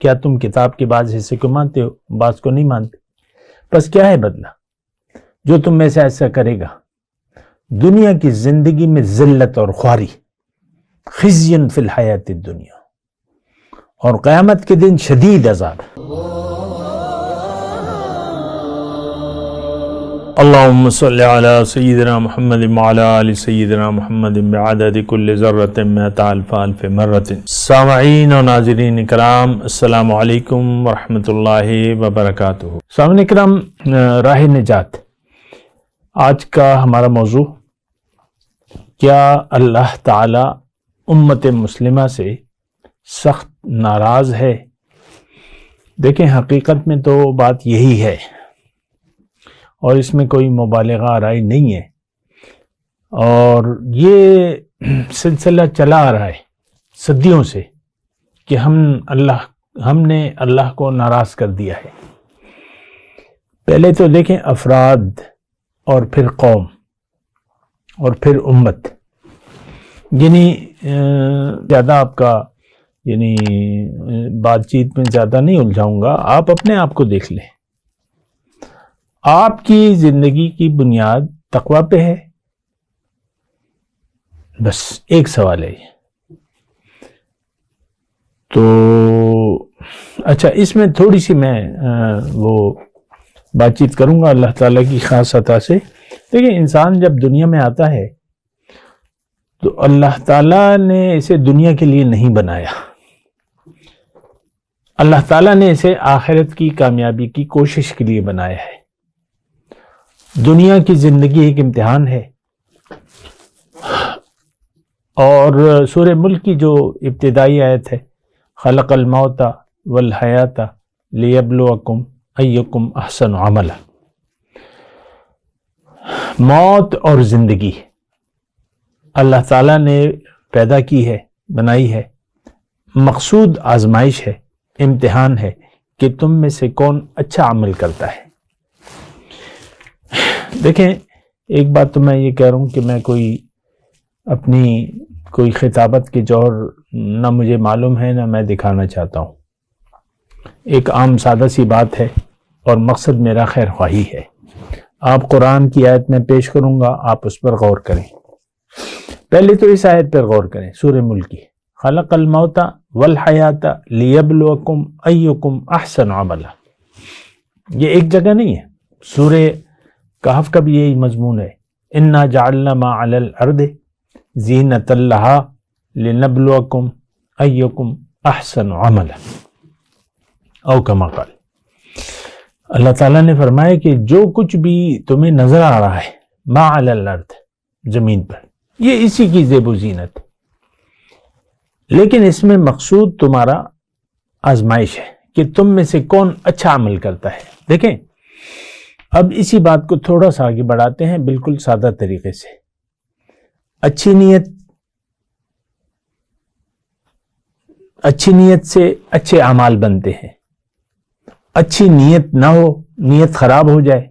کیا تم کتاب کے بعض حصے کو مانتے ہو، بعض کو نہیں مانتے؟ بس کیا ہے بدلہ جو تم میں سے ایسا کرے گا؟ دنیا کی زندگی میں ذلت اور خواری، خزی فی الحیات الدنیا، اور قیامت کے دن شدید عذاب۔ اللہم صلی علی سیدنا محمد وعلی آل سیدنا محمد بعدد کل ذرۃ مئۃ الف الف مرۃ۔ سامعین و ناظرین کرام، السلام علیکم ورحمۃ اللہ وبرکاتہ۔ سامعین کرام، راہ نجات آج کا ہمارا موضوع، کیا اللہ تعالی امت مسلمہ سے سخت ناراض ہے؟ دیکھیں، حقیقت میں تو بات یہی ہے، اور اس میں کوئی مبالغہ آرائی نہیں ہے، اور یہ سلسلہ چلا آ رہا ہے صدیوں سے کہ ہم نے اللہ کو ناراض کر دیا ہے۔ پہلے تو دیکھیں، افراد اور پھر قوم اور پھر امت، یعنی زیادہ آپ کا بات چیت میں زیادہ نہیں الجھاؤں گا، آپ اپنے آپ کو دیکھ لیں۔ آپ کی زندگی کی بنیاد تقوی پہ ہے؟ بس ایک سوال ہے یہ۔ تو اچھا، اس میں تھوڑی سی میں وہ بات چیت کروں گا اللہ تعالیٰ کی خاص عطا سے۔ دیکھیں، انسان جب دنیا میں آتا ہے تو اللہ تعالیٰ نے اسے دنیا کے لیے نہیں بنایا، اللہ تعالیٰ نے اسے آخرت کی کامیابی کی کوشش کے لیے بنایا ہے۔ دنیا کی زندگی ایک امتحان ہے، اور سورہ ملک کی جو ابتدائی آیت ہے، خلق الموت والحیات لیبلوکم ایکم احسن عملا، موت اور زندگی اللہ تعالیٰ نے پیدا کی ہے، بنائی ہے، مقصود آزمائش ہے، امتحان ہے کہ تم میں سے کون اچھا عمل کرتا ہے۔ دیکھیں، ایک بات تو میں یہ کہہ رہا ہوں کہ میں کوئی خطابت کے جوہر نہ مجھے معلوم ہے، نہ میں دکھانا چاہتا ہوں۔ ایک عام سادہ سی بات ہے، اور مقصد میرا خیر خواہی ہے۔ آپ قرآن کی آیت میں پیش کروں گا، آپ اس پر غور کریں۔ پہلے تو اس آیت پر غور کریں، سورہ ملک کی، خلق الموت والحیات لیبلوکم ایکم احسن عملا۔ یہ ایک جگہ نہیں ہے، سورہ کہف کا بھی یہی مضمون ہے، انا جعلنا ما علی الارض زینۃ لہا لنبلوکم ایکم احسن عملا، او کما قال۔ اللہ تعالیٰ نے فرمایا کہ جو کچھ بھی تمہیں نظر آ رہا ہے ما علی الارض، زمین پر، یہ اسی کی زیب و زینت، لیکن اس میں مقصود تمہارا آزمائش ہے کہ تم میں سے کون اچھا عمل کرتا ہے۔ دیکھیں، اب اسی بات کو تھوڑا سا آگے بڑھاتے ہیں بالکل سادہ طریقے سے۔ اچھی نیت سے اچھے اعمال بنتے ہیں۔ اچھی نیت نہ ہو، نیت خراب ہو جائے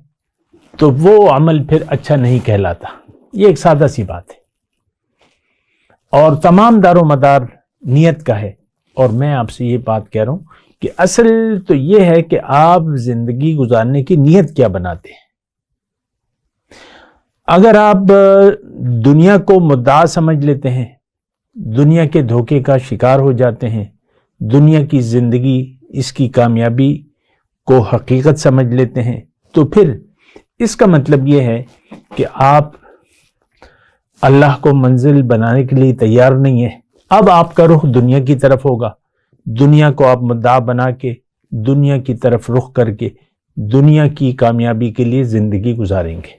تو وہ عمل پھر اچھا نہیں کہلاتا۔ یہ ایک سادہ سی بات ہے، اور تمام دار و مدار نیت کا ہے۔ اور میں آپ سے یہ بات کہہ رہا ہوں کہ اصل تو یہ ہے کہ آپ زندگی گزارنے کی نیت کیا بناتے ہیں۔ اگر آپ دنیا کو مدعا سمجھ لیتے ہیں، دنیا کے دھوکے کا شکار ہو جاتے ہیں، دنیا کی زندگی، اس کی کامیابی کو حقیقت سمجھ لیتے ہیں، تو پھر اس کا مطلب یہ ہے کہ آپ اللہ کو منزل بنانے کے لیے تیار نہیں ہیں۔ اب آپ کا رخ دنیا کی طرف ہوگا، دنیا کو آپ مدعا بنا کے، دنیا کی طرف رخ کر کے دنیا کی کامیابی کے لیے زندگی گزاریں گے۔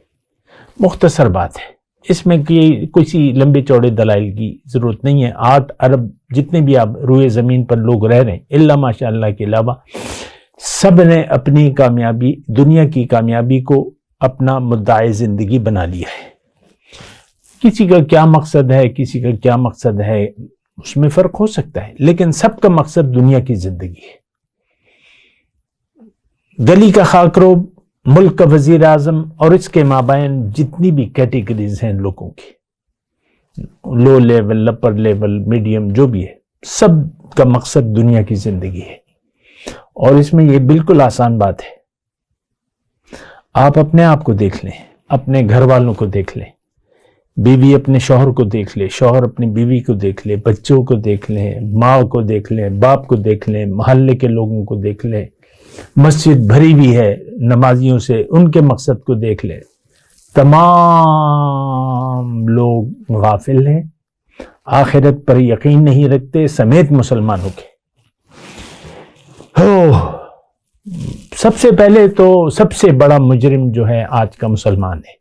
مختصر بات ہے، اس میں کسی لمبے چوڑے دلائل کی ضرورت نہیں ہے۔ 8 ارب جتنے بھی آپ روئے زمین پر لوگ رہ رہے ہیں، الا ماشاء اللہ کے علاوہ، سب نے اپنی کامیابی، دنیا کی کامیابی کو اپنا مدعا زندگی بنا لیا ہے۔ کسی کا کیا مقصد ہے، کسی کا کیا مقصد ہے، اس میں فرق ہو سکتا ہے، لیکن سب کا مقصد دنیا کی زندگی ہے۔ گلی کا خاکروب، ملک کا وزیر اعظم، اور اس کے مابین جتنی بھی کیٹیگریز ہیں لوگوں کی، low level, upper level, medium, جو بھی ہے، سب کا مقصد دنیا کی زندگی ہے۔ اور اس میں یہ بالکل آسان بات ہے. آپ اپنے آپ کو دیکھ لیں، اپنے گھر والوں کو دیکھ لیں، بیوی اپنے شوہر کو دیکھ لے، شوہر اپنی بیوی کو دیکھ لے، بچوں کو دیکھ لیں، ماں کو دیکھ لیں، باپ کو دیکھ لیں، محلے کے لوگوں کو دیکھ لیں. مسجد بھری بھی ہے نمازیوں سے، ان کے مقصد کو دیکھ لیں. تمام لوگ غافل ہیں، آخرت پر یقین نہیں رکھتے، سمیت مسلمانوں کے. سب سے پہلے تو سب سے بڑا مجرم جو ہے آج کا مسلمان ہے.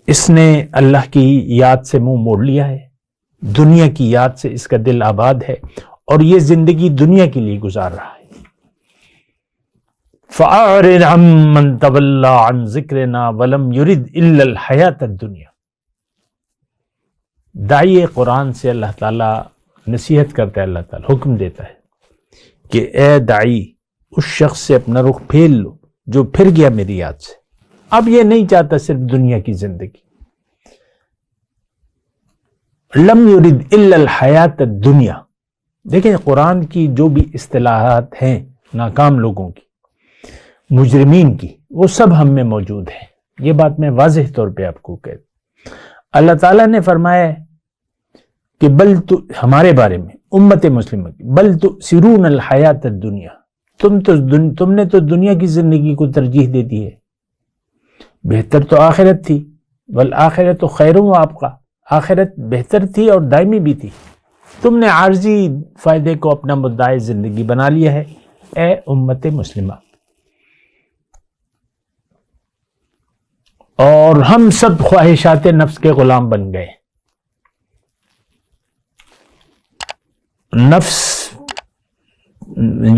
اس نے اللہ کی یاد سے منہ موڑ لیا ہے، دنیا کی یاد سے اس کا دل آباد ہے، اور یہ زندگی دنیا کے لیے گزار رہا ہے. فَأَعْرِضْ عَمَّنْ تَوَلَّىٰ عَنْ ذِكْرِنَا وَلَمْ يُرِدْ إِلَّا الْحَيَاةَ الدُّنْيَا. داعی قرآن سے اللہ تعالیٰ نصیحت کرتا ہے، اللہ تعالیٰ حکم دیتا ہے کہ اے داعی، اس شخص سے اپنا رخ پھیر لو جو پھر گیا میری یاد سے. اب یہ نہیں چاہتا صرف دنیا کی زندگی. لم یرد الا الحیات الدنیا. دیکھیں قرآن کی جو بھی اصطلاحات ہیں ناکام لوگوں کی، مجرمین کی، وہ سب ہم میں موجود ہیں. یہ بات میں واضح طور پہ آپ کو کہتا ہوں. اللہ تعالیٰ نے فرمایا ہے کہ ہمارے بارے میں امت مسلمہ کی، بل تؤثرون الحیات الدنیا، تم نے تو دنیا کی زندگی کو ترجیح دے دی ہے. بہتر تو آخرت تھی. والآخرت خیر وابقیٰ، آخرت بہتر تھی اور دائمی بھی تھی. تم نے عارضی فائدے کو اپنا مدعا زندگی بنا لیا ہے اے امت مسلمہ. اور ہم سب خواہشات نفس کے غلام بن گئے. نفس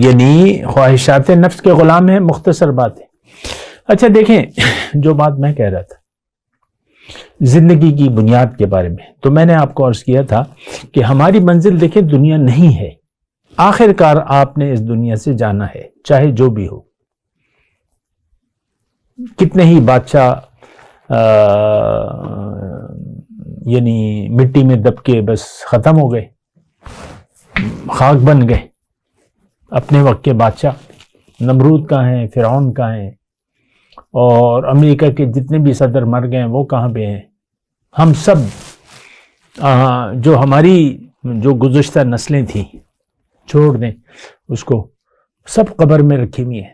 یعنی خواہشات نفس کے غلام ہیں، مختصر بات ہے. اچھا دیکھیں، جو بات میں کہہ رہا تھا زندگی کی بنیاد کے بارے میں، تو میں نے آپ کو عرض کیا تھا کہ ہماری منزل دیکھیں دنیا نہیں ہے. آخر کار آپ نے اس دنیا سے جانا ہے، چاہے جو بھی ہو. کتنے ہی بادشاہ یعنی مٹی میں دب کے بس ختم ہو گئے، خاک بن گئے. اپنے وقت کے بادشاہ نمرود کہاں ہیں، فرعون کہاں ہیں، اور امریکہ کے جتنے بھی صدر مر گئے ہیں وہ کہاں پہ ہیں. ہم سب جو ہماری جو گزشتہ نسلیں تھیں، چھوڑ دیں اس کو، سب قبر میں رکھی ہوئی ہیں،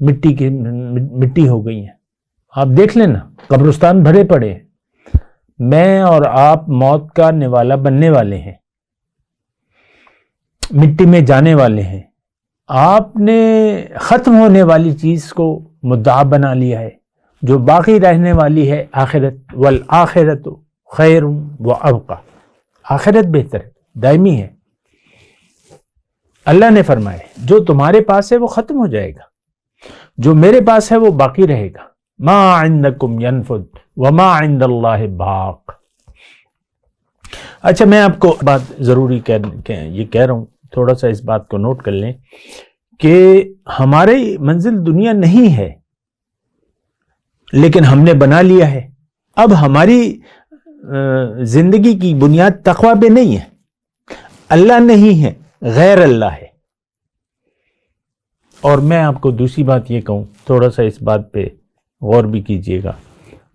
مٹی ہو گئی ہیں. آپ دیکھ لیں نا، قبرستان بھرے پڑے ہیں. میں اور آپ موت کا نوالا بننے والے ہیں، مٹی میں جانے والے ہیں. آپ نے ختم ہونے والی چیز کو مدعا بنا لیا ہے. جو باقی رہنے والی ہے آخرت. والآخرت خیر وابقیٰ، آخرت بہتر ہے، دائمی ہے. اللہ نے فرمایا جو تمہارے پاس ہے وہ ختم ہو جائے گا، جو میرے پاس ہے وہ باقی رہے گا. ما عندکم ینفد وما عند اللہ باق. اچھا میں آپ کو بات ضروری یہ کہہ رہا ہوں، تھوڑا سا اس بات کو نوٹ کر لیں کہ ہماری منزل دنیا نہیں ہے، لیکن ہم نے بنا لیا ہے. اب ہماری زندگی کی بنیاد تقویٰ پہ نہیں ہے، اللہ نہیں ہے، غیر اللہ ہے. اور میں آپ کو دوسری بات یہ کہوں، تھوڑا سا اس بات پہ غور بھی کیجئے گا.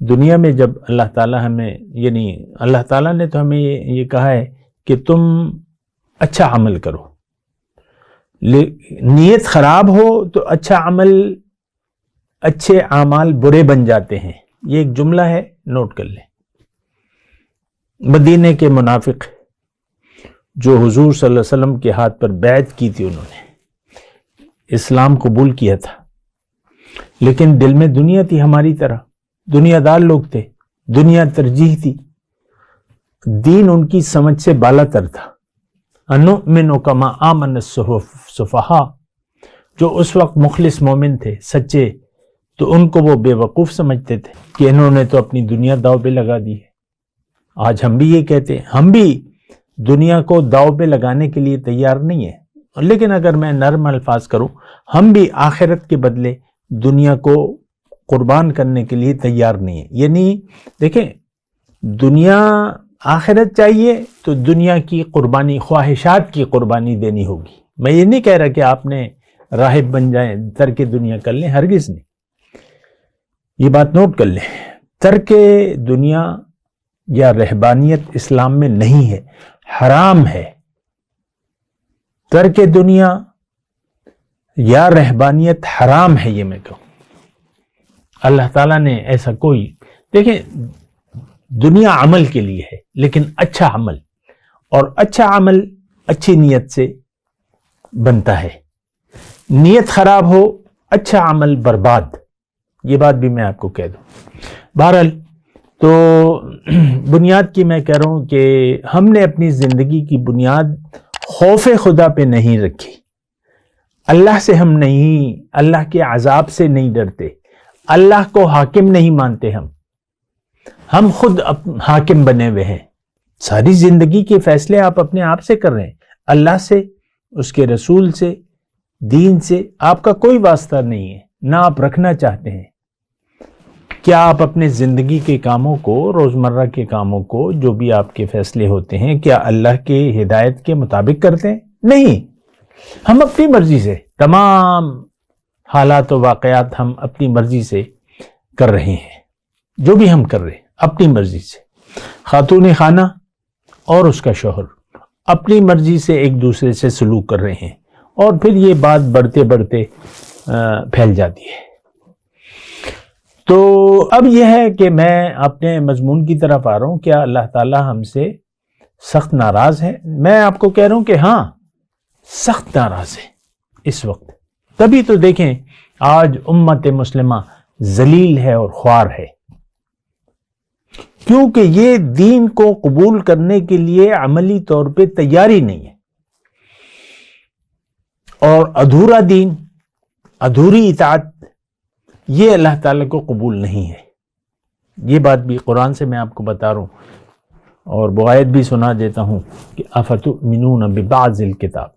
دنیا میں جب اللہ تعالیٰ ہمیں، یعنی اللہ تعالیٰ نے تو ہمیں یہ کہا ہے کہ تم اچھا عمل کرو. نیت خراب ہو تو اچھا عمل، اچھے اعمال برے بن جاتے ہیں. یہ ایک جملہ ہے، نوٹ کر لیں. مدینے کے منافق جو حضور صلی اللہ علیہ وسلم کے ہاتھ پر بیعت کی تھی، انہوں نے اسلام قبول کیا تھا، لیکن دل میں دنیا تھی. ہماری طرح دنیا دار لوگ تھے، دنیا ترجیح تھی. دین ان کی سمجھ سے بالا تر تھا. انؤمن کما آمن السفہاء، جو اس وقت مخلص مومن تھے، سچے، تو ان کو وہ بے وقوف سمجھتے تھے کہ انہوں نے تو اپنی دنیا داؤ پہ لگا دی ہے. آج ہم بھی یہ کہتے ہیں، ہم بھی دنیا کو داؤ پہ لگانے کے لیے تیار نہیں ہیں. لیکن اگر میں نرم الفاظ کروں، ہم بھی آخرت کے بدلے دنیا کو قربان کرنے کے لیے تیار نہیں ہیں. یعنی دیکھیں، دنیا آخرت چاہیے تو دنیا کی قربانی، خواہشات کی قربانی دینی ہوگی. میں یہ نہیں کہہ رہا کہ آپ نے راہب بن جائیں، ترک دنیا کر لیں، ہرگز نہیں. یہ بات نوٹ کر لیں، ترک دنیا یا رہبانیت اسلام میں نہیں ہے، حرام ہے. ترک دنیا یا رہبانیت حرام ہے، یہ میں کہوں. اللہ تعالیٰ نے ایسا کوئی، دیکھیں دنیا عمل کے لیے ہے، لیکن اچھا عمل، اور اچھا عمل اچھی نیت سے بنتا ہے. نیت خراب ہو، اچھا عمل برباد. یہ بات بھی میں آپ کو کہہ دوں. بہرحال تو بنیاد کی میں کہہ رہا ہوں کہ ہم نے اپنی زندگی کی بنیاد خوف خدا پہ نہیں رکھی. اللہ سے ہم نہیں، اللہ کے عذاب سے نہیں ڈرتے، اللہ کو حاکم نہیں مانتے. ہم خود حاکم بنے ہوئے ہیں. ساری زندگی کے فیصلے آپ اپنے آپ سے کر رہے ہیں، اللہ سے، اس کے رسول سے، دین سے آپ کا کوئی واسطہ نہیں ہے، نہ آپ رکھنا چاہتے ہیں. کیا آپ اپنے زندگی کے کاموں کو، روزمرہ کے کاموں کو، جو بھی آپ کے فیصلے ہوتے ہیں، کیا اللہ کے ہدایت کے مطابق کرتے ہیں؟ نہیں. ہم اپنی مرضی سے تمام حالات و واقعات ہم اپنی مرضی سے کر رہے ہیں. جو بھی ہم کر رہے ہیں اپنی مرضی سے. خاتون خانہ اور اس کا شوہر اپنی مرضی سے ایک دوسرے سے سلوک کر رہے ہیں، اور پھر یہ بات بڑھتے بڑھتے پھیل جاتی ہے. تو اب یہ ہے کہ میں اپنے مضمون کی طرف آ رہا ہوں. کیا اللہ تعالیٰ ہم سے سخت ناراض ہے؟ میں آپ کو کہہ رہا ہوں کہ ہاں، سخت ناراض ہے اس وقت. تبھی تو دیکھیں آج امت مسلمہ ذلیل ہے اور خوار ہے، کیونکہ یہ دین کو قبول کرنے کے لیے عملی طور پہ تیاری نہیں ہے. اور ادھورا دین، ادھوری اطاعت، یہ اللہ تعالیٰ کو قبول نہیں ہے. یہ بات بھی قرآن سے میں آپ کو بتا رہا ہوں، اور بغایت بھی سنا دیتا ہوں کہ افتؤمنون ببعض الکتاب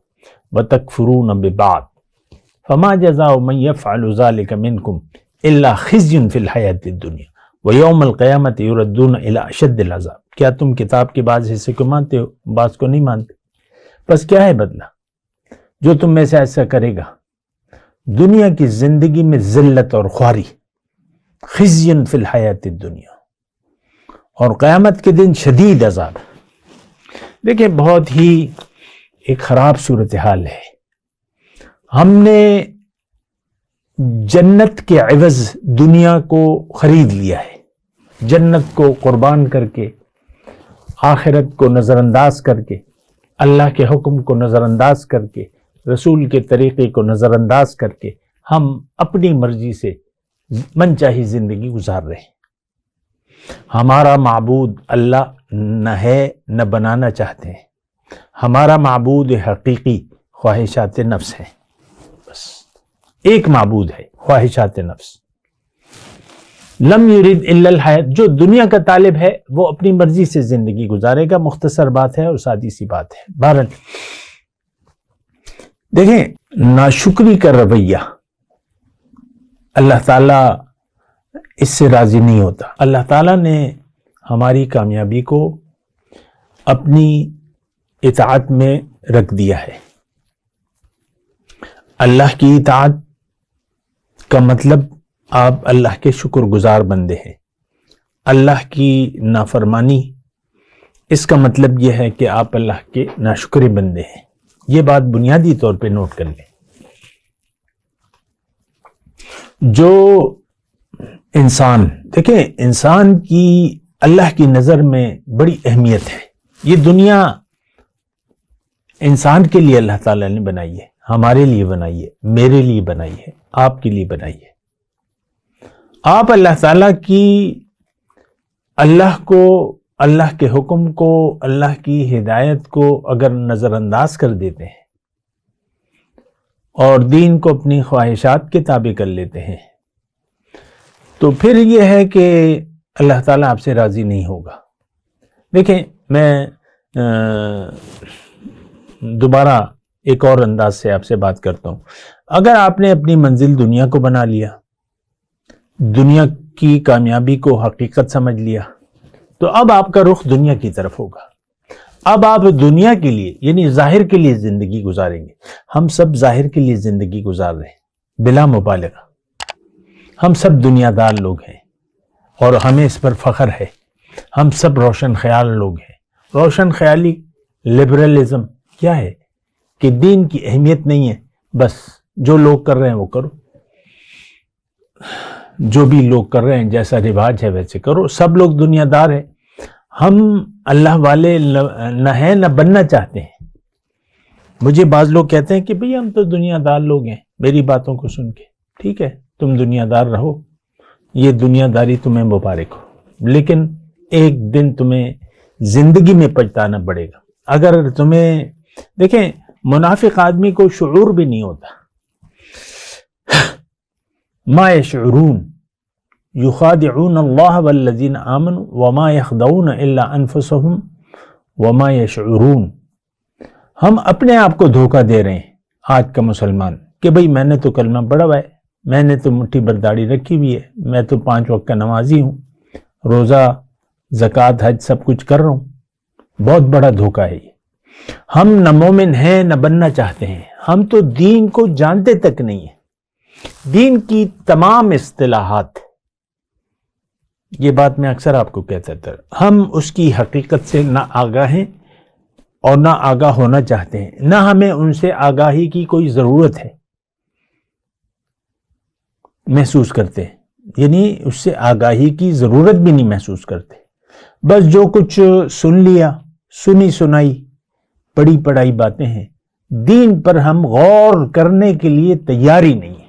وتکفرون ببعض فما جزاء من يفعل ذلك منكم الا خزي في الحیاة الدنیا ویوم القیامت یردون الی اشد العذاب. کیا تم کتاب کے بعض حصے کو مانتے ہو، بعض کو نہیں مانتے؟ بس کیا ہے بدلہ؟ جو تم میں سے ایسا کرے گا دنیا کی زندگی میں ذلت اور خواری، خزی فی الحیات الدنیا، اور قیامت کے دن شدید عذاب. دیکھیں بہت ہی ایک خراب صورتحال ہے. ہم نے جنت کے عوض دنیا کو خرید لیا ہے. جنت کو قربان کر کے، آخرت کو نظر انداز کر کے، اللہ کے حکم کو نظر انداز کر کے، رسول کے طریقے کو نظر انداز کر کے ہم اپنی مرضی سے من چاہی زندگی گزار رہے ہیں. ہمارا معبود اللہ نہ ہے، نہ بنانا چاہتے ہیں. ہمارا معبود حقیقی خواہشات نفس ہے. بس ایک معبود ہے، خواہشات نفس. لم یرید الا الحیات، جو دنیا کا طالب ہے وہ اپنی مرضی سے زندگی گزارے گا. مختصر بات ہے اور سادی سی بات ہے. بہرحال دیکھیں ناشکری کا رویہ اللہ تعالیٰ اس سے راضی نہیں ہوتا. اللہ تعالیٰ نے ہماری کامیابی کو اپنی اطاعت میں رکھ دیا ہے. اللہ کی اطاعت کا مطلب آپ اللہ کے شکر گزار بندے ہیں. اللہ کی نافرمانی، اس کا مطلب یہ ہے کہ آپ اللہ کے ناشکرے بندے ہیں. یہ بات بنیادی طور پہ نوٹ کر لیں. جو انسان، دیکھیں انسان کی اللہ کی نظر میں بڑی اہمیت ہے. یہ دنیا انسان کے لیے اللہ تعالیٰ نے بنائی ہے، ہمارے لیے بنائی ہے، میرے لیے بنائی ہے، آپ کے لیے بنائی ہے. آپ اللہ تعالیٰ کی، اللہ کو، اللہ کے حکم کو، اللہ کی ہدایت کو اگر نظر انداز کر دیتے ہیں اور دین کو اپنی خواہشات کے تابع کر لیتے ہیں، تو پھر یہ ہے کہ اللہ تعالیٰ آپ سے راضی نہیں ہوگا. دیکھیں میں دوبارہ ایک اور انداز سے آپ سے بات کرتا ہوں. اگر آپ نے اپنی منزل دنیا کو بنا لیا، دنیا کی کامیابی کو حقیقت سمجھ لیا، تو اب آپ کا رخ دنیا کی طرف ہوگا. اب آپ دنیا کے لیے یعنی ظاہر کے لیے زندگی گزاریں گے. ہم سب ظاہر کے لیے زندگی گزار رہے ہیں بلا مبالغہ. ہم سب دنیا دار لوگ ہیں اور ہمیں اس پر فخر ہے. ہم سب روشن خیال لوگ ہیں. روشن خیالی لبرلزم کیا ہے کہ دین کی اہمیت نہیں ہے، بس جو لوگ کر رہے ہیں وہ کرو، جو بھی لوگ کر رہے ہیں جیسا رواج ہے ویسے کرو. سب لوگ دنیا دار ہیں. ہم اللہ والے نہ ہیں نہ بننا چاہتے ہیں. مجھے بعض لوگ کہتے ہیں کہ بھئی ہم تو دنیا دار لوگ ہیں. میری باتوں کو سن کے ٹھیک ہے تم دنیا دار رہو، یہ دنیا داری تمہیں مبارک ہو، لیکن ایک دن تمہیں زندگی میں پچھتانا پڑے گا. اگر تمہیں دیکھیں منافق آدمی کو شعور بھی نہیں ہوتا. ما یشعرون یخادعون اللہ والذین آمنوا وما یخدعون الا انفسهم وما یشعرون. ہم اپنے آپ کو دھوکہ دے رہے ہیں آج کا مسلمان کہ بھئی میں نے تو کلمہ پڑھا ہوا ہے، میں نے تو مٹھی بھر داڑھی رکھی ہوئی ہے، میں تو 5 وقت کا نمازی ہوں، روزہ زکوٰۃ حج سب کچھ کر رہا ہوں. بہت بڑا دھوکہ ہے یہ. ہم نہ مومن ہیں نہ بننا چاہتے ہیں. ہم تو دین کو جانتے تک نہیں ہیں. دین کی تمام اصطلاحات، یہ بات میں اکثر آپ کو کہتا تھا، ہم اس کی حقیقت سے نہ آگاہ ہیں اور نہ آگاہ ہونا چاہتے ہیں، نہ ہمیں ان سے آگاہی کی کوئی ضرورت ہے محسوس کرتے ہیں. یعنی اس سے آگاہی کی ضرورت بھی نہیں محسوس کرتے. بس جو کچھ سن لیا، سنی سنائی پڑھی پڑھائی باتیں ہیں. دین پر ہم غور کرنے کے لیے تیاری نہیں ہے.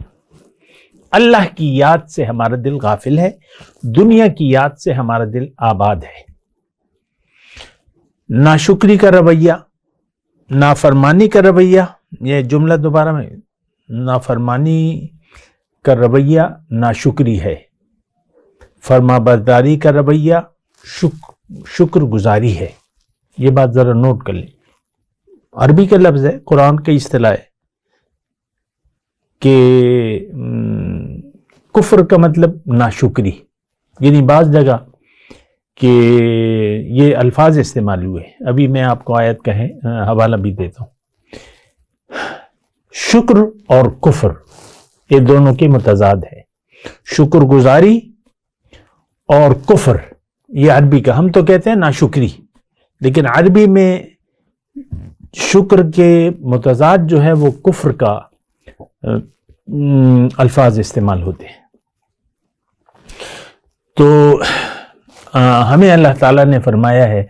اللہ کی یاد سے ہمارا دل غافل ہے، دنیا کی یاد سے ہمارا دل آباد ہے. ناشکری کا رویہ، نافرمانی کا رویہ، یہ جملہ دوبارہ میں، نافرمانی کا رویہ ناشکری ہے، فرما برداری کا رویہ شکر گزاری ہے. یہ بات ذرا نوٹ کر لیں. عربی کا لفظ ہے، قرآن کی اصطلاح ہے کہ کفر کا مطلب ناشکری. یعنی بعض جگہ کہ یہ الفاظ استعمال ہوئے. ابھی میں آپ کو آیت کا حوالہ بھی دیتا ہوں. شکر اور کفر یہ دونوں کے متضاد ہے. شکر گزاری اور کفر یہ عربی کا، ہم تو کہتے ہیں ناشکری، لیکن عربی میں شکر کے متضاد جو ہے وہ کفر کا الفاظ استعمال ہوتے ہیں. تو ہمیں اللہ تعالیٰ نے فرمایا ہے،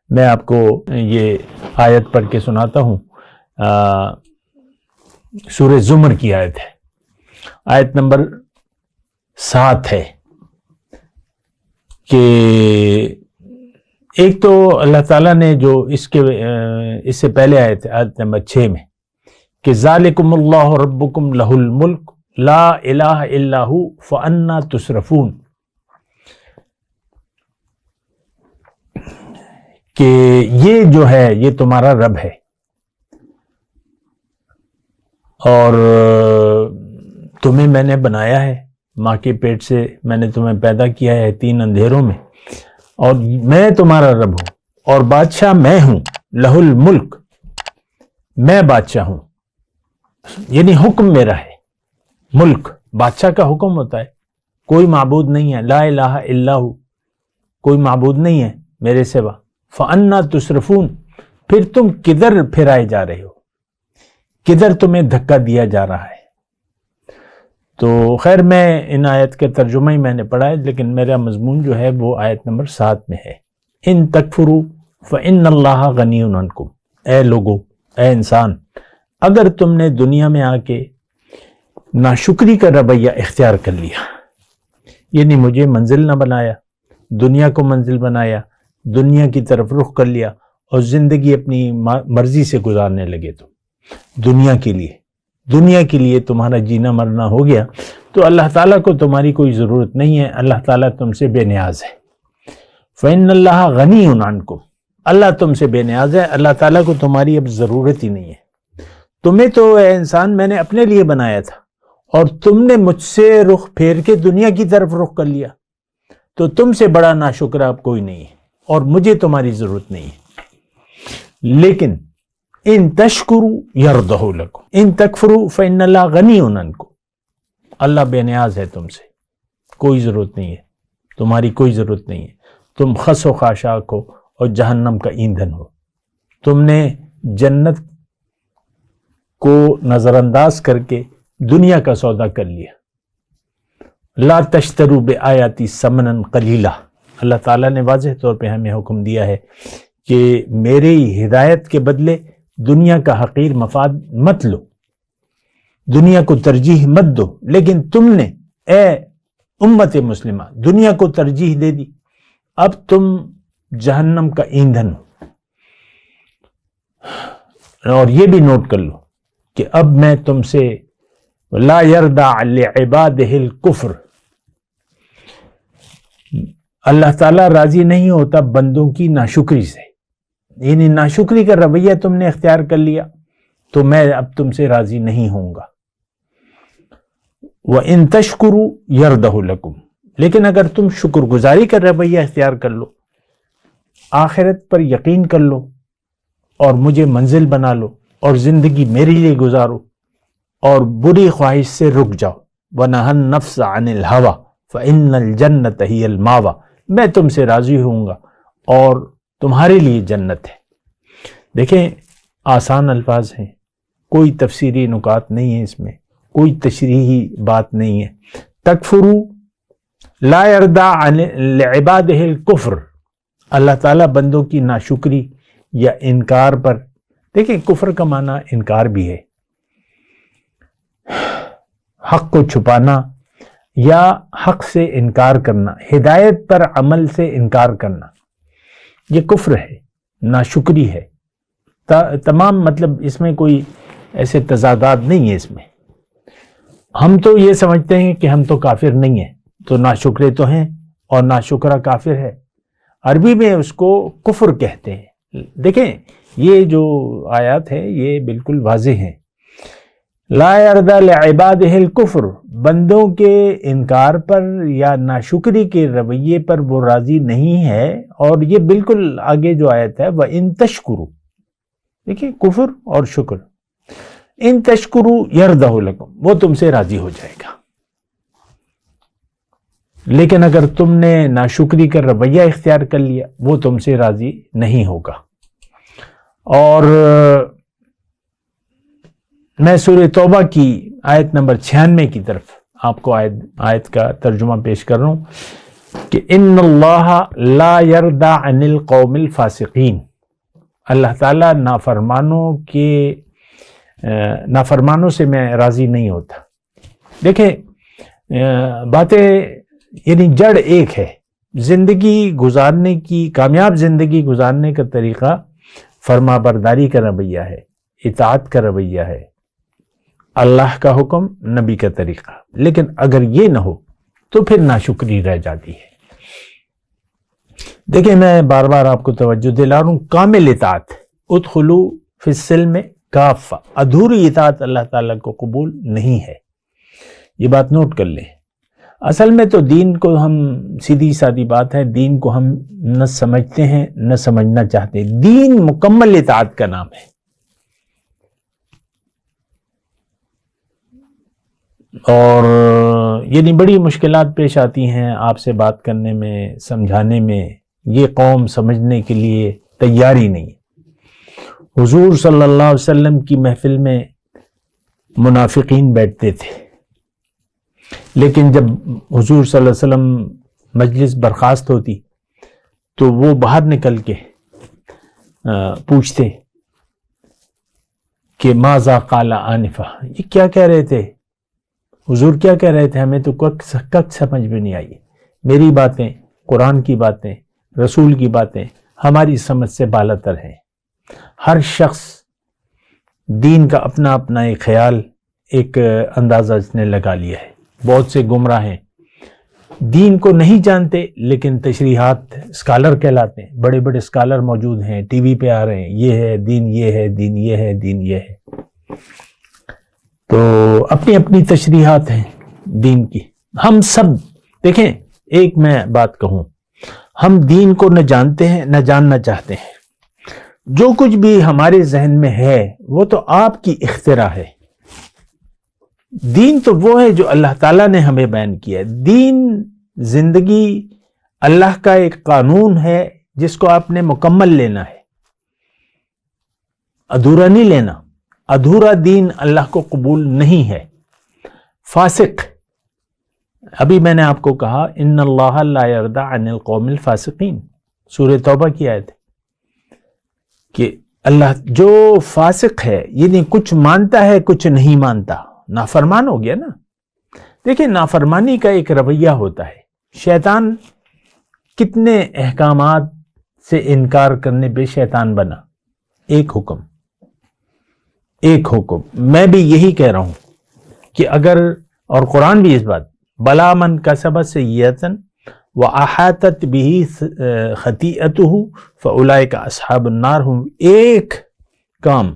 میں آپ کو یہ آیت پڑھ کے سناتا ہوں. سورہ زمر کی آیت ہے، آیت نمبر 7 ہے کہ ایک تو اللہ تعالیٰ نے جو اس سے پہلے آیت نمبر 6 میں کہ ذالکم اللہ ربکم لہ الملک لا الہ الا ہو فانا تصرفون، کہ یہ جو ہے یہ تمہارا رب ہے اور تمہیں میں نے بنایا ہے، ماں کے پیٹ سے میں نے تمہیں پیدا کیا ہے 3 اندھیروں میں، اور میں تمہارا رب ہوں اور بادشاہ میں ہوں. لہ الملک، میں بادشاہ ہوں، یعنی حکم میرا ہے. ملک بادشاہ کا حکم ہوتا ہے. کوئی معبود نہیں ہے، لا الہ الا ہو، کوئی معبود نہیں ہے میرے سوا. فانا تصرفون، پھر تم کدھر پھرائے جا رہے ہو، کدھر تمہیں دھکا دیا جا رہا ہے. تو خیر میں ان آیت کے ترجمہ ہی میں نے پڑھا ہے، لیکن میرا مضمون جو ہے وہ آیت نمبر 7 میں ہے. ان تکفروا فإن اللہ غنی عنکم، اے لوگو، اے انسان، اگر تم نے دنیا میں آ کے ناشکری کا رویہ اختیار کر لیا، یعنی مجھے منزل نہ بنایا، دنیا کو منزل بنایا، دنیا کی طرف رخ کر لیا اور زندگی اپنی مرضی سے گزارنے لگے، تو دنیا کے لیے تمہارا جینا مرنا ہو گیا، تو اللہ تعالیٰ کو تمہاری کوئی ضرورت نہیں ہے. اللہ تعالیٰ تم سے بے نیاز ہے. فإن اللہ غنی عنکم، اللہ تم سے بے نیاز ہے. اللہ تعالیٰ کو تمہاری اب ضرورت ہی نہیں ہے. تمہیں تو اے انسان میں نے اپنے لیے بنایا تھا اور تم نے مجھ سے رخ پھیر کے دنیا کی طرف رخ کر لیا، تو تم سے بڑا ناشکر اب کوئی نہیں ہے اور مجھے تمہاری ضرورت نہیں ہے. لیکن ان تشکروا یرضہ لکم ان تکفروا فإن اللہ غنی عنکم، اللہ بے نیاز ہے تم سے، کوئی ضرورت نہیں ہے، تمہاری کوئی ضرورت نہیں ہے، تم خس و خاشاک ہو اور جہنم کا ایندھن ہو، تم نے جنت کو نظر انداز کر کے دنیا کا سودا کر لیا۔ لا تشتروا بآیاتی ثمنا قلیلا، اللہ تعالیٰ نے واضح طور پہ ہمیں حکم دیا ہے کہ میری ہدایت کے بدلے دنیا کا حقیر مفاد مت لو، دنیا کو ترجیح مت دو، لیکن تم نے اے امت مسلمہ دنیا کو ترجیح دے دی، اب تم جہنم کا ایندھن ہو۔ اور یہ بھی نوٹ کر لو کہ اب میں تم سے لا یرضی لعبادہ الکفر، اللہ تعالیٰ راضی نہیں ہوتا بندوں کی ناشکری سے، یعنی ناشکری کا رویہ تم نے اختیار کر لیا تو میں اب تم سے راضی نہیں ہوں گا۔ وَإِن تَشْكُرُوا يَرْضَهُ لَكُمْ، لیکن اگر تم شکر گزاری کا رویہ اختیار کر لو، آخرت پر یقین کر لو اور مجھے منزل بنا لو اور زندگی میرے لیے گزارو اور بری خواہش سے رک جاؤ، وَنَهَا النَّفْسَ عَنِ الْهَوَى فَإِنَّ الْجَنَّةَ هِيَ الْمَأْوَى، میں تم سے راضی ہوں گا اور تمہارے لیے جنت ہے۔ دیکھیں آسان الفاظ ہیں، کوئی تفسیری نکات نہیں ہے اس میں، کوئی تشریحی بات نہیں ہے۔ تکفروا لا یرضی لعبادہ الکفر، اللہ تعالیٰ بندوں کی ناشکری یا انکار پر، دیکھیں کفر کا معنی انکار بھی ہے، حق کو چھپانا یا حق سے انکار کرنا، ہدایت پر عمل سے انکار کرنا، یہ کفر ہے، ناشکری ہے۔ تمام مطلب اس میں کوئی ایسے تضادات نہیں ہے اس میں۔ ہم تو یہ سمجھتے ہیں کہ ہم تو کافر نہیں ہیں، تو ناشکرے تو ہیں اور ناشکرہ کافر ہے، عربی میں اس کو کفر کہتے ہیں۔ دیکھیں یہ جو آیات ہے یہ بالکل واضح ہیں، لا یرضی لعبادہ الکفر، بندوں کے انکار پر یا ناشکری کے رویے پر وہ راضی نہیں ہے، اور یہ بالکل آگے جو آیت ہے وَإِن تَشْكُرُوا، دیکھیں کفر اور شکر، ان تشکروا یرضہ لکم، وہ تم سے راضی ہو جائے گا، لیکن اگر تم نے ناشکری کا رویہ اختیار کر لیا وہ تم سے راضی نہیں ہوگا۔ اور میں سورہ توبہ کی آیت نمبر 96 کی طرف آپ کو آیت کا ترجمہ پیش کر رہا ہوں کہ ان اللہ لا یرضی عن القوم الفاسقین، اللہ تعالیٰ نافرمانوں سے میں راضی نہیں ہوتا۔ دیکھیں باتیں یعنی جڑ ایک ہے، زندگی گزارنے کی، کامیاب زندگی گزارنے کا طریقہ فرما برداری کا رویہ ہے، اطاعت کا رویہ ہے، اللہ کا حکم، نبی کا طریقہ، لیکن اگر یہ نہ ہو تو پھر ناشکری رہ جاتی ہے۔ دیکھیں میں بار بار آپ کو توجہ دلا رہا ہوں، کامل اطاعت، ادخلوا فی السلم کافہ، ادھوری اطاعت اللہ تعالیٰ کو قبول نہیں ہے، یہ بات نوٹ کر لیں۔ اصل میں تو دین کو ہم، سیدھی سادی بات ہے، دین کو ہم نہ سمجھتے ہیں نہ سمجھنا چاہتے، دین مکمل اطاعت کا نام ہے، اور یعنی بڑی مشکلات پیش آتی ہیں آپ سے بات کرنے میں، سمجھانے میں، یہ قوم سمجھنے کے لیے تیار ہی نہیں۔ حضور صلی اللہ علیہ وسلم کی محفل میں منافقین بیٹھتے تھے، لیکن جب حضور صلی اللہ علیہ وسلم مجلس برخاست ہوتی تو وہ باہر نکل کے پوچھتے کہ ماذا قال آنفا، یہ کیا کہہ رہے تھے حضور، کیا کہہ رہے تھے، ہمیں تو کک سمجھ میں نہیں آئی، میری باتیں، قرآن کی باتیں، رسول کی باتیں ہماری سمجھ سے بالاتر ہیں۔ ہر شخص دین کا اپنا اپنا ایک خیال، ایک اندازہ اس نے لگا لیا ہے، بہت سے گمراہ ہیں، دین کو نہیں جانتے لیکن تشریحات اسکالر کہلاتے ہیں، بڑے بڑے اسکالر موجود ہیں، ٹی وی پہ آ رہے ہیں، یہ ہے دین، یہ ہے دین، یہ ہے دین، یہ ہے، تو اپنی اپنی تشریحات ہیں دین کی۔ ہم سب دیکھیں، ایک میں بات کہوں، ہم دین کو نہ جانتے ہیں نہ جاننا چاہتے ہیں، جو کچھ بھی ہمارے ذہن میں ہے وہ تو آپ کی اختراع ہے. دین تو وہ ہے جو اللہ تعالیٰ نے ہمیں بیان کیا ہے. دین زندگی اللہ کا ایک قانون ہے جس کو آپ نے مکمل لینا ہے، ادھورا نہیں لینا. ادھورا دین اللہ کو قبول نہیں ہے. فاسق، ابھی میں نے آپ کو کہا ان اللہ لا یرضی عن القوم الفاسقین، سورہ توبہ کی آیت ہے کہ اللہ جو فاسق ہے یعنی کچھ مانتا ہے کچھ نہیں مانتا، نافرمان ہو گیا نا. دیکھیں نافرمانی کا ایک رویہ ہوتا ہے. شیطان کتنے احکامات سے انکار کرنے پہ شیطان بنا؟ ایک حکم. میں بھی یہی کہہ رہا ہوں کہ اگر، اور قرآن بھی اس بات، بلا من کسب سیئۃ واحاطت بہ خطیئتہ فاولئک اصحاب النار ہم. ایک کام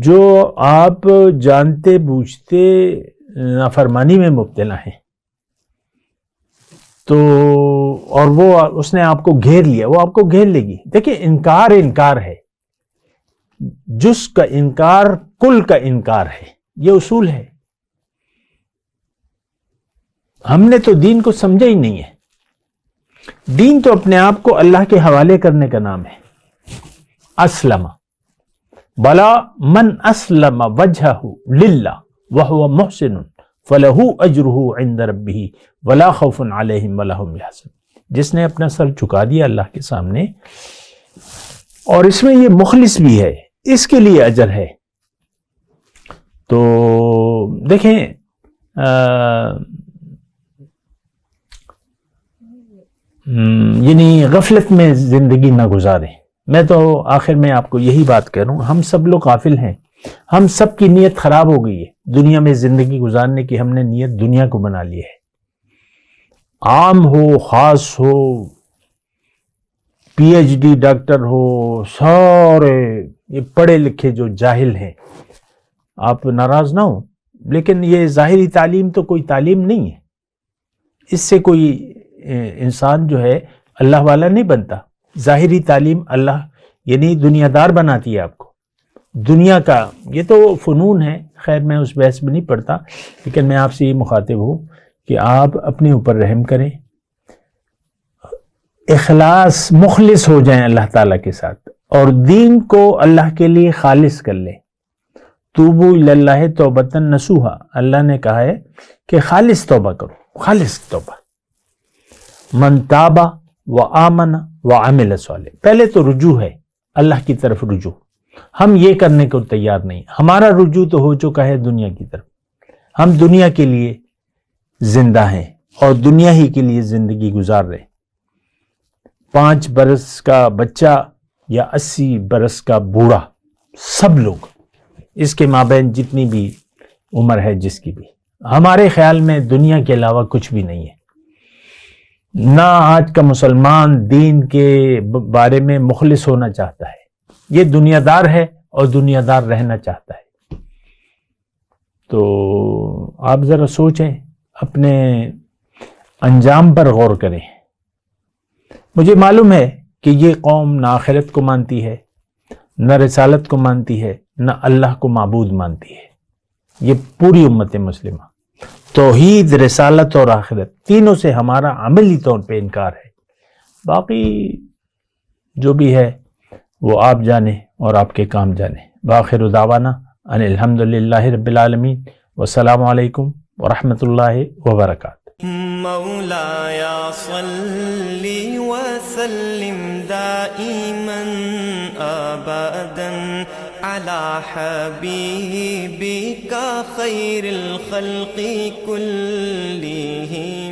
جو آپ جانتے بوجھتے نافرمانی میں مبتلا ہیں تو، اور وہ اس نے آپ کو گھیر لیا، وہ آپ کو گھیر لے گی. دیکھیں انکار ہے، جس کا انکار کل کا انکار ہے. یہ اصول ہے. ہم نے تو دین کو سمجھا ہی نہیں ہے. دین تو اپنے آپ کو اللہ کے حوالے کرنے کا نام ہے. اسلم، بلا من اسلم وجہہ للہ وہو محسن فلہ اجرہ عند ربہ ولا خوف علیہم ولا ہم یحزنون. جس نے اپنا سر جھکا دیا اللہ کے سامنے اور اس میں یہ مخلص بھی ہے، اس کے لیے اجر ہے. تو دیکھیں یعنی غفلت میں زندگی نہ گزاریں. میں تو آخر میں آپ کو یہی بات کہہ رہا ہوں، ہم سب لوگ غافل ہیں. ہم سب کی نیت خراب ہو گئی ہے. دنیا میں زندگی گزارنے کی ہم نے نیت دنیا کو بنا لی ہے. عام ہو خاص ہو، پی ایچ ڈی ڈاکٹر ہو، سارے یہ پڑھے لکھے جو جاہل ہیں، آپ ناراض نہ ہو، لیکن یہ ظاہری تعلیم تو کوئی تعلیم نہیں ہے. اس سے کوئی انسان جو ہے اللہ والا نہیں بنتا. ظاہری تعلیم اللہ یعنی دنیا دار بناتی ہے آپ کو. دنیا کا یہ تو فنون ہے، خیر میں اس بحث میں نہیں پڑھتا، لیکن میں آپ سے یہ مخاطب ہوں کہ آپ اپنے اوپر رحم کریں، اخلاص مخلص ہو جائیں اللہ تعالیٰ کے ساتھ، اور دین کو اللہ کے لیے خالص کر لیں. توبوا الی اللہ توبۃ نصوحا، اللہ نے کہا ہے کہ خالص توبہ کرو، خالص توبہ. من تاب وآمن وعمل صالح، پہلے تو رجوع ہے اللہ کی طرف. رجوع ہم یہ کرنے کو تیار نہیں. ہمارا رجوع تو ہو چکا ہے دنیا کی طرف. ہم دنیا کے لیے زندہ ہیں اور دنیا ہی کے لیے زندگی گزار رہے. 5 برس کا بچہ یا 80 برس کا بوڑھا، سب لوگ، اس کے مابین جتنی بھی عمر ہے جس کی بھی، ہمارے خیال میں دنیا کے علاوہ کچھ بھی نہیں ہے. نہ آج کا مسلمان دین کے بارے میں مخلص ہونا چاہتا ہے. یہ دنیا دار ہے اور دنیا دار رہنا چاہتا ہے. تو آپ ذرا سوچیں، اپنے انجام پر غور کریں. مجھے معلوم ہے کہ یہ قوم نہ آخرت کو مانتی ہے، نہ رسالت کو مانتی ہے، نہ اللہ کو معبود مانتی ہے. یہ پوری امت مسلمہ توحید، رسالت اور آخرت تینوں سے ہمارا عملی طور پہ انکار ہے. باقی جو بھی ہے وہ آپ جانیں اور آپ کے کام جانیں. بآخر دعوانا ان الحمدللہ رب العالمین، والسلام علیکم ورحمۃ اللہ وبرکاتہ. مولایا صلی وسلم دائما ابدا على حبيبك خير الخلق كلهم.